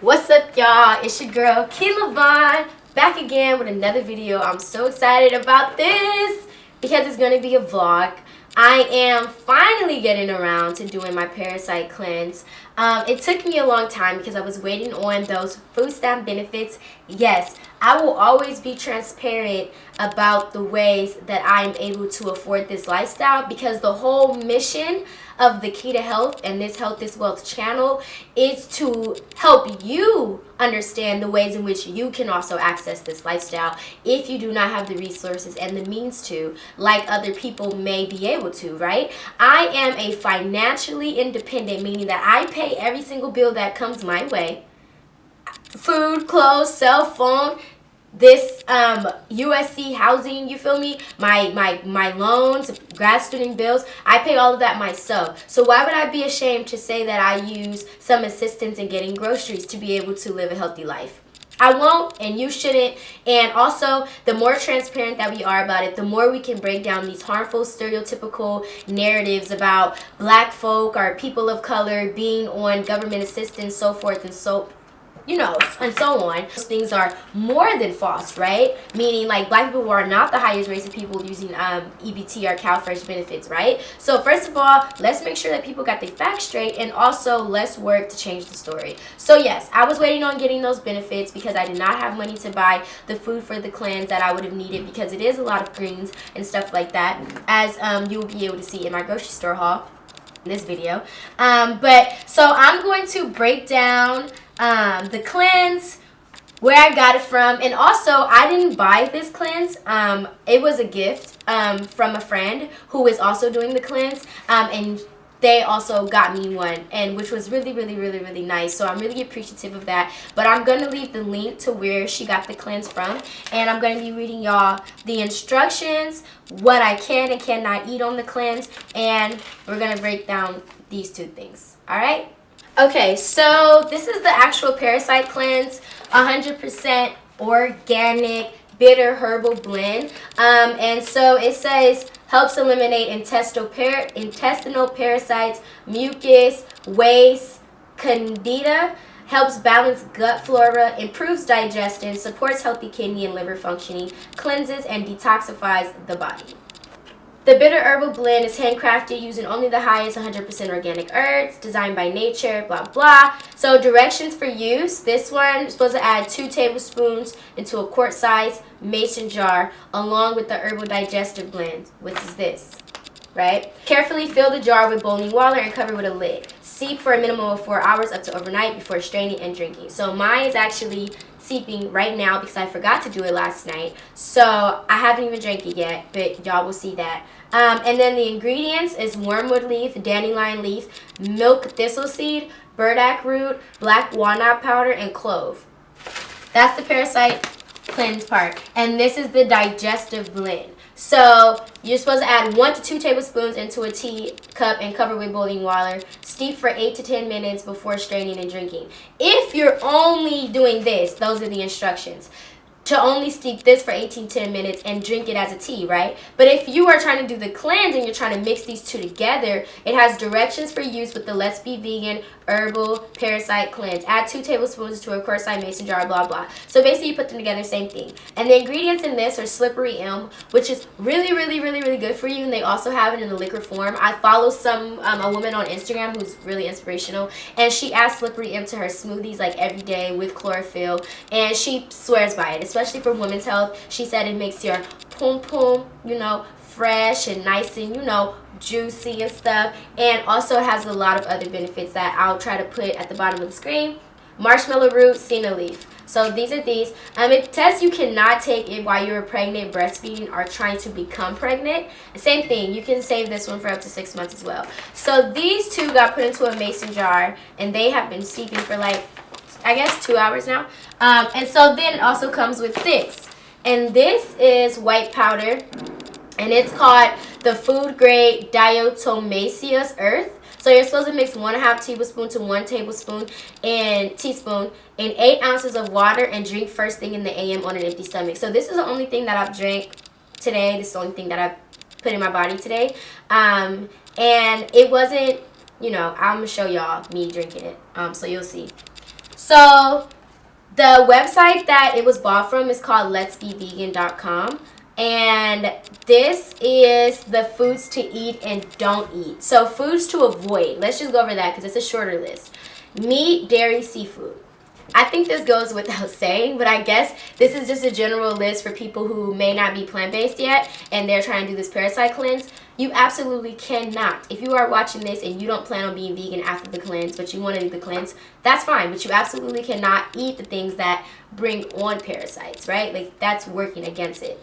What's up, y'all? It's your girl Keela Vaughn, back again with another video. I'm so excited about this because it's going to be a vlog. I am finally getting around to doing my Parasite cleanse. It took me a long time because I was waiting on those food stamp benefits. Yes, I will always be transparent about the ways that I'm able to afford this lifestyle, because the whole mission of the Key to Health and this Health is Wealth channel is to help you understand the ways in which you can also access this lifestyle if you do not have the resources and the means to, like other people may be able to, right? I am a financially independent, meaning that I pay every single bill that comes my way. Food, clothes, cell phone, this USC housing, you feel me, my loans, grad student bills, I pay all of that myself. So why would I be ashamed to say that I use some assistance in getting groceries to be able to live a healthy life? I won't, and you shouldn't. And also, the more transparent that we are about it, the more we can break down these harmful stereotypical narratives about black folk or people of color being on government assistance, so forth and so and so on. Those things are more than false, right? Meaning, like, black people are not the highest race of people using EBT or CalFresh benefits, right? So first of all, let's make sure that people got their facts straight, and also let's work to change the story. So yes, I was waiting on getting those benefits because I did not have money to buy the food for the cleanse that I would have needed, because it is a lot of greens and stuff like that, as you will be able to see in my grocery store haul in this video. But so I'm going to break down the cleanse, where I got it from, and also I didn't buy this cleanse. It was a gift from a friend who is also doing the cleanse, and they also got me one, and which was really nice. So I'm really appreciative of that. But I'm gonna leave the link to where she got the cleanse from, and I'm gonna be reading y'all the instructions, what I can and cannot eat on the cleanse, and we're gonna break down these two things. All right. Okay, so this is the actual Parasite cleanse, 100% organic bitter herbal blend, and so it says helps eliminate intestinal parasites, mucus, waste, candida, helps balance gut flora, improves digestion, supports healthy kidney and liver functioning, cleanses and detoxifies the body. The bitter herbal blend is handcrafted using only the highest 100% organic herbs, designed by nature, blah, blah. So directions for use. This one is supposed to add 2 tablespoons into a quart-sized mason jar, along with the herbal digestive blend, which is this, right? Carefully fill the jar with boiling water and cover with a lid. Steep for a minimum of 4 hours up to overnight before straining and drinking. So mine is actually steeping right now because I forgot to do it last night. So I haven't even drank it yet, but y'all will see that. And then the ingredients is wormwood leaf, dandelion leaf, milk thistle seed, burdock root, black walnut powder, and clove. That's the Parasite cleanse part. And this is the digestive blend. So you're supposed to add 1 to 2 tablespoons into a tea cup and cover with boiling water. Steep for 8 to 10 minutes before straining and drinking. If you're only doing this, those are the instructions. To only steep this for 10 minutes and drink it as a tea, right? But if you are trying to do the cleanse and you're trying to mix these two together, it has directions for use with the Let's Be Vegan Herbal Parasite Cleanse. Add 2 tablespoons to a quart-sized mason jar, blah, blah. So basically you put them together, same thing. And the ingredients in this are slippery elm, which is really good for you, and they also have it in the liquid form. I follow a woman on Instagram who's really inspirational, and she adds slippery elm to her smoothies like every day with chlorophyll, and she swears by it, especially for women's health. She said it makes your pum, fresh and nice and, juicy and stuff. And also it has a lot of other benefits that I'll try to put at the bottom of the screen. Marshmallow root, senna leaf. So these are these. It says you cannot take it while you're pregnant, breastfeeding, or trying to become pregnant. Same thing, you can save this one for up to 6 months as well. So these two got put into a mason jar, and they have been steeping for like, I guess, 2 hours now. And so then it also comes with this. And this is white powder, and it's called the food grade diatomaceous earth. So you're supposed to mix 1.5 tablespoon to 1 tablespoon and teaspoon in 8 ounces of water and drink first thing in the AM on an empty stomach. So this is the only thing that I've drank today. This is the only thing that I've put in my body today. And it wasn't, I'm going to show y'all me drinking it. So you'll see. So the website that it was bought from is called letsbevegan.com. And this is the foods to eat and don't eat. So foods to avoid. Let's just go over that because it's a shorter list. Meat, dairy, seafood. I think this goes without saying, but I guess this is just a general list for people who may not be plant-based yet and they're trying to do this Parasite cleanse. You absolutely cannot. If you are watching this and you don't plan on being vegan after the cleanse, but you want to do the cleanse, that's fine. But you absolutely cannot eat the things that bring on parasites, right? Like, that's working against it.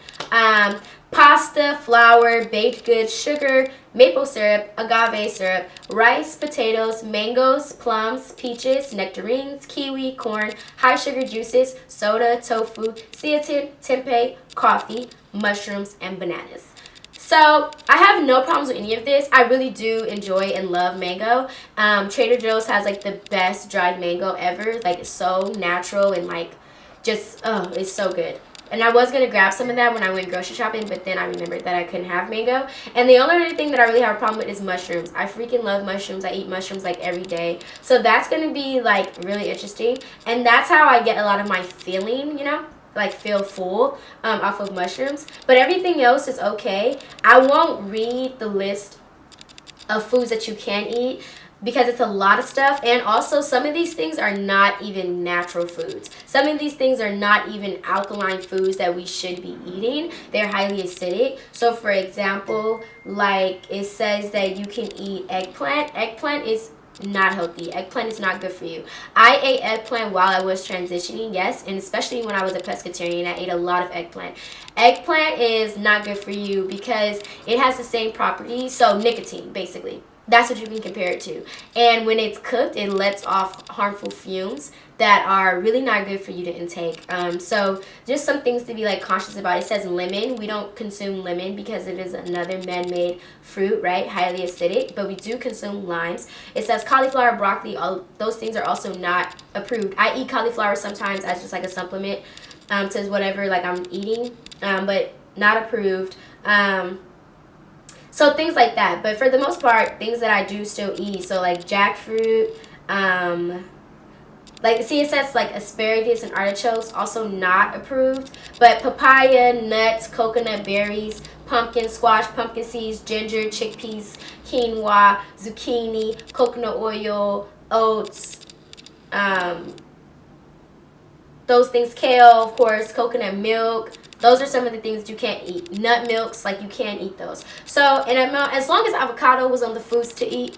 Pasta, flour, baked goods, sugar, maple syrup, agave syrup, rice, potatoes, mangoes, plums, peaches, nectarines, kiwi, corn, high sugar juices, soda, tofu, seitan, tempeh, coffee, mushrooms, and bananas. So I have no problems with any of this. I really do enjoy and love mango. Trader Joe's has like the best dried mango ever. Like, it's so natural and like just, oh, it's so good. And I was going to grab some of that when I went grocery shopping, but then I remembered that I couldn't have mango. And the only other thing that I really have a problem with is mushrooms. I freaking love mushrooms. I eat mushrooms like every day. So that's going to be like really interesting. And that's how I get a lot of my feeling, you know, like feel full off of mushrooms. But everything else is okay. I won't read the list of foods that you can eat because it's a lot of stuff, and also some of these things are not even natural foods. Some of these things are not even alkaline foods that we should be eating. They're highly acidic. So for example, like it says that you can eat eggplant. Eggplant is not healthy. Eggplant is not good for you. I ate eggplant while I was transitioning, yes, and especially when I was a pescatarian, I ate a lot of eggplant. Eggplant is not good for you because it has the same properties, so nicotine basically. That's what you can compare it to. And when it's cooked, it lets off harmful fumes that are really not good for you to intake. So just some things to be like conscious about. It says lemon. We don't consume lemon because it is another man-made fruit, right? Highly acidic, but we do consume limes. It says cauliflower, broccoli, all those things are also not approved. I eat cauliflower sometimes as just like a supplement to whatever like I'm eating, but not approved. So things like that. But for the most part, things that I do still eat. So like jackfruit, like see it says like asparagus and artichokes, also not approved. But papaya, nuts, coconut berries, pumpkin, squash, pumpkin seeds, ginger, chickpeas, quinoa, zucchini, coconut oil, oats, those things, kale, of course, coconut milk. Those are some of the things you can't eat. Nut milks, like you can't eat those. So, and as long as avocado was on the foods to eat,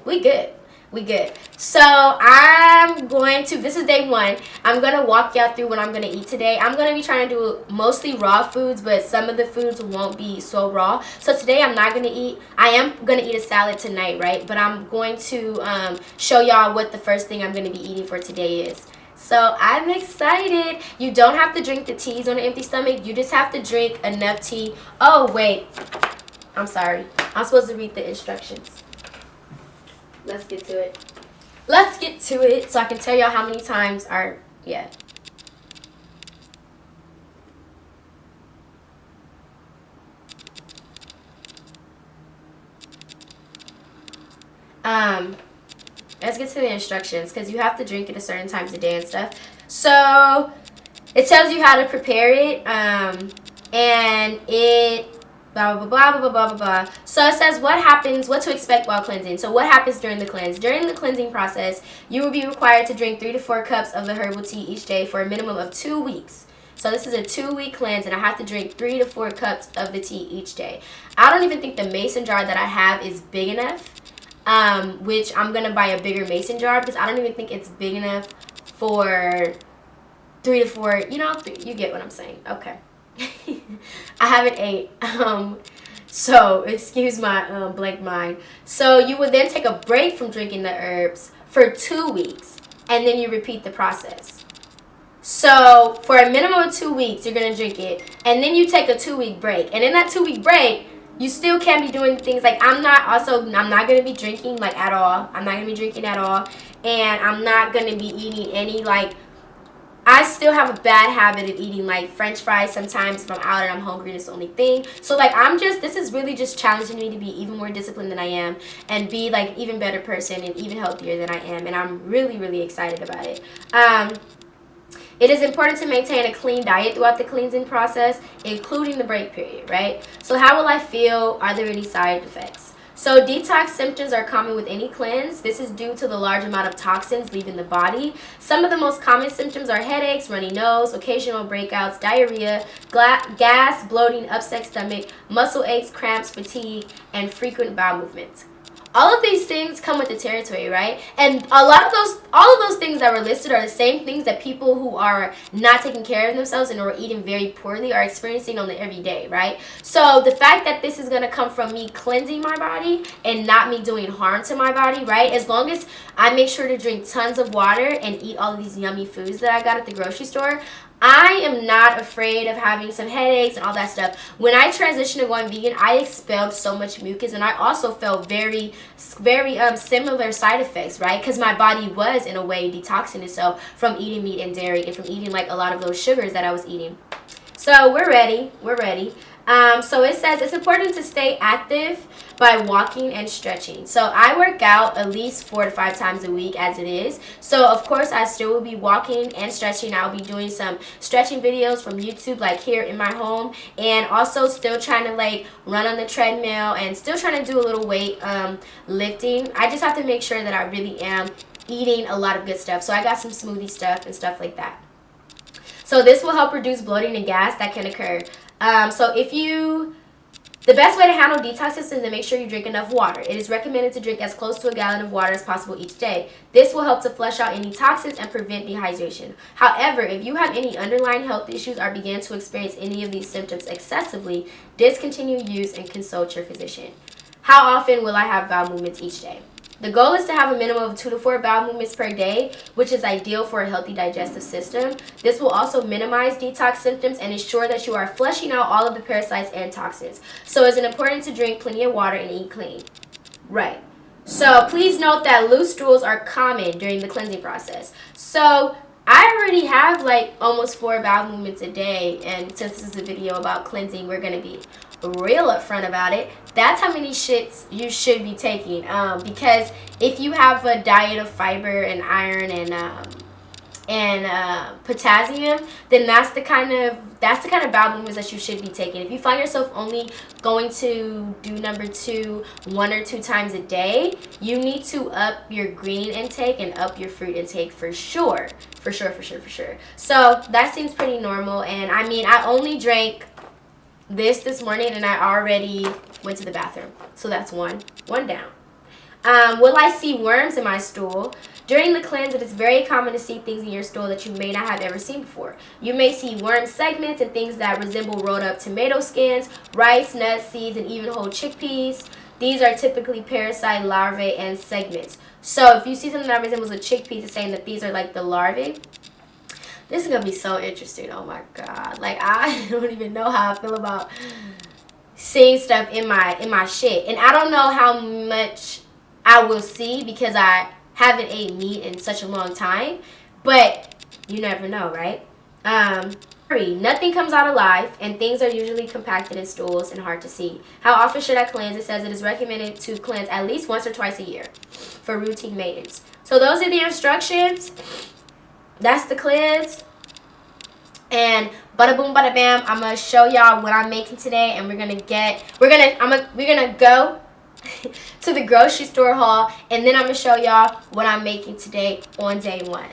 we good. We good. So, I'm going to, this is day one. I'm going to walk y'all through what I'm going to eat today. I'm going to be trying to do mostly raw foods, but some of the foods won't be so raw. So, today I'm not going to eat, I am going to eat a salad tonight, right? But I'm going to show y'all what the first thing I'm going to be eating for today is. So I'm excited. You don't have to drink the teas on an empty stomach. You just have to drink enough tea. Oh, wait. I'm sorry. I'm supposed to read the instructions. Let's get to it. Let's get to it so I can tell y'all how many times are, yeah. Let's get to the instructions because you have to drink it at certain times of day and stuff. So it tells you how to prepare it, and it blah blah blah blah blah blah blah. So it says what to expect while cleansing. So what happens during the cleanse? During the cleansing process, you will be required to drink 3 to 4 cups of the herbal tea each day for a minimum of 2 weeks. So this is a 2-week cleanse, and I have to drink 3 to 4 cups of the tea each day. I don't even think the mason jar that I have is big enough. Which I'm gonna buy a bigger mason jar because I don't even think it's big enough for 3 to 4, you know, you get what I'm saying. Okay. I haven't ate, so excuse my blank mind. So you would then take a break from drinking the herbs for 2 weeks, and then you repeat the process. So for a minimum of 2 weeks, you're gonna drink it, and then you take a 2-week break, and in that 2-week break, you still can't be doing things like I'm not going to be drinking like at all. I'm not going to be drinking at all. And I'm not going to be eating any like I still have a bad habit of eating like French fries sometimes if I'm out and I'm hungry and it's the only thing. So like this is really just challenging me to be even more disciplined than I am and be like even better person and even healthier than I am. And I'm really, really excited about it. It is important to maintain a clean diet throughout the cleansing process, including the break period, right? So how will I feel? Are there any side effects? So detox symptoms are common with any cleanse. This is due to the large amount of toxins leaving the body. Some of the most common symptoms are headaches, runny nose, occasional breakouts, diarrhea, gas, bloating, upset stomach, muscle aches, cramps, fatigue, and frequent bowel movements. All of these things come with the territory, right? And all of those things that were listed are the same things that people who are not taking care of themselves and are eating very poorly are experiencing on the everyday, right? So the fact that this is going to come from me cleansing my body and not me doing harm to my body, right? As long as I make sure to drink tons of water and eat all of these yummy foods that I got at the grocery store, I am not afraid of having some headaches and all that stuff. When I transitioned to going vegan, I expelled so much mucus, and I also felt very similar side effects, right? Because my body was, in a way, detoxing itself from eating meat and dairy and from eating like a lot of those sugars that I was eating. So we're ready. So it says it's important to stay active by walking and stretching. So I work out at least 4 to 5 times a week as it is. So of course I still will be walking and stretching. I'll be doing some stretching videos from YouTube like here in my home, and also still trying to like run on the treadmill and still trying to do a little weight lifting. I just have to make sure that I really am eating a lot of good stuff. So I got some smoothie stuff and stuff like that. So this will help reduce bloating and gas that can occur. The best way to handle detox is to make sure you drink enough water. It is recommended to drink as close to a gallon of water as possible each day. This will help to flush out any toxins and prevent dehydration. However, if you have any underlying health issues or begin to experience any of these symptoms excessively, discontinue use and consult your physician. How often will I have bowel movements each day? The goal is to have a minimum of 2 to 4 bowel movements per day, which is ideal for a healthy digestive system. This will also minimize detox symptoms and ensure that you are flushing out all of the parasites and toxins. So it's important to drink plenty of water and eat clean. Right. So please note that loose stools are common during the cleansing process. So I already have like almost 4 bowel movements a day, and since this is a video about cleansing, we're going to be real upfront about it. That's how many shits you should be taking, because if you have a diet of fiber and iron and potassium, then that's the kind of bowel movements that you should be taking. If you find yourself only going to do number 2 1 or 2 times a day, you need to up your green intake and up your fruit intake for sure. So that seems pretty normal. And I mean, I only drank this morning and I already went to the bathroom. So that's one down. Will I see worms in my stool? During the cleanse, it is very common to see things in your stool that you may not have ever seen before. You may see worm segments and things that resemble rolled up tomato skins, rice, nuts, seeds, and even whole chickpeas. These are typically parasite larvae and segments. So if you see something that resembles a chickpea, it's saying that these are like the larvae. This is going to be so interesting. Oh my God. Like, I don't even know how I feel about seeing stuff in my shit. And I don't know how much I will see because I haven't ate meat in such a long time. But you never know, right? 3. Nothing comes out alive, and things are usually compacted in stools and hard to see. How often should I cleanse? It says it is recommended to cleanse at least once or twice a year for routine maintenance. So those are the instructions. That's the cleanse. And bada boom bada bam, I'm gonna show y'all what I'm making today, and we're gonna go to the grocery store haul, and then I'm gonna show y'all what I'm making today on day 1.